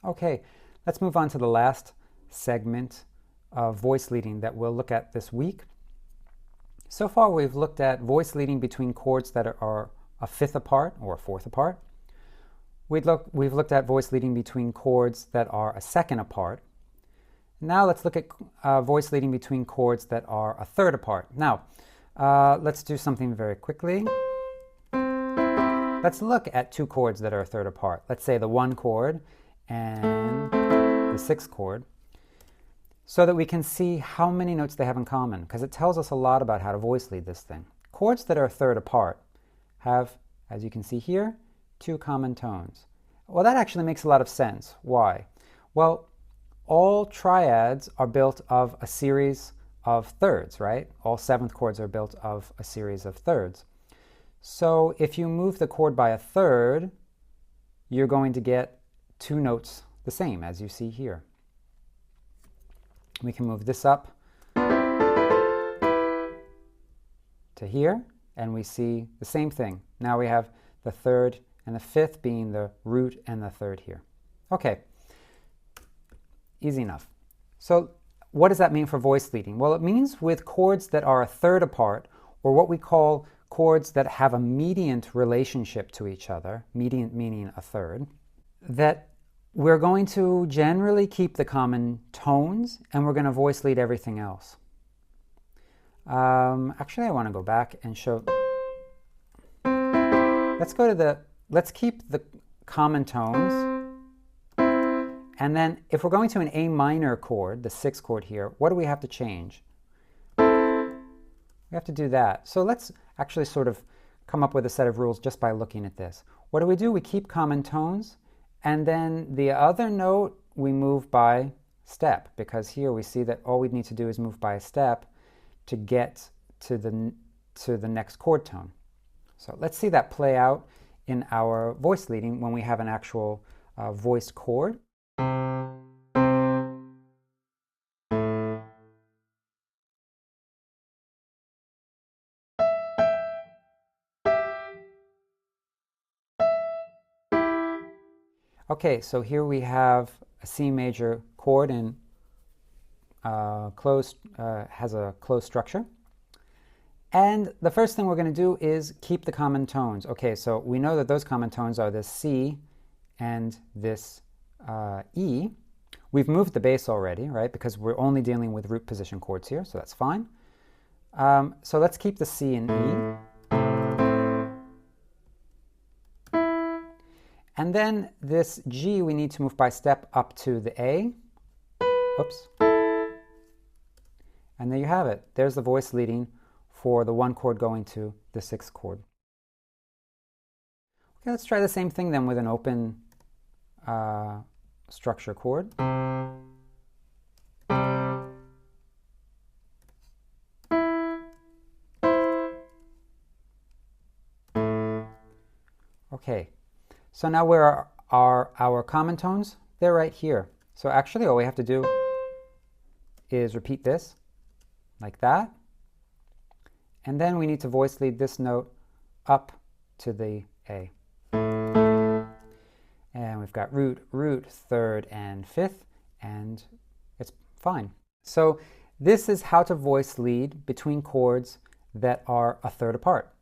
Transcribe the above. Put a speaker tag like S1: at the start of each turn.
S1: Okay, let's move on to the last segment of voice leading that we'll look at this week. So far we've looked at voice leading between chords that are a fifth apart or a fourth apart. We've looked at voice leading between chords that are a second apart. Now let's look at voice leading between chords that are a third apart. Now, let's do something very quickly. Let's look at two chords that are a third apart. Let's say the 1 chord and the 6 chord, so that we can see how many notes they have in common, because it tells us a lot about how to voice lead this thing. Chords that are a third apart have, as you can see here, 2 common tones. Well, that actually makes a lot of sense. Why? Well, all triads are built of a series of thirds, right? All 7th chords are built of a series of thirds. So if you move the chord by a third, you're going to get 2 notes the same, as you see here. We can move this up to here, and we see the same thing. Now we have the 3rd and the 5th being the root and the 3rd here. Okay, easy enough. So what does that mean for voice leading? Well, it means with chords that are a third apart, or what we call chords that have a mediant relationship to each other, mediant meaning a third, that we're going to generally keep the common tones and we're going to voice lead everything else. Actually, I want to go back and show. Let's keep the common tones. And then if we're going to an A minor chord, the 6th chord here, what do we have to change? We have to do that. So let's actually sort of come up with a set of rules just by looking at this. What do? We keep common tones, and then the other note we move by step, because here we see that all we need to do is move by a step to get to the next chord tone. So let's see that play out in our voice leading when we have an actual voiced chord. Okay, so here we have a C major chord and has a closed structure. And the first thing we're going to do is keep the common tones. Okay, so we know that those common tones are this C and this E. We've moved the bass already, right, because we're only dealing with root position chords here, so that's fine. So let's keep the C and E. And then this G we need to move by step up to the A. Oops. And there you have it. There's the voice leading for the 1 chord going to the 6th chord. Okay, let's try the same thing then with an open structure chord. Okay. So now where are our common tones? They're right here. So actually all we have to do is repeat this like that. And then we need to voice lead this note up to the A. And we've got root, 3rd, and 5th, and it's fine. So this is how to voice lead between chords that are a third apart.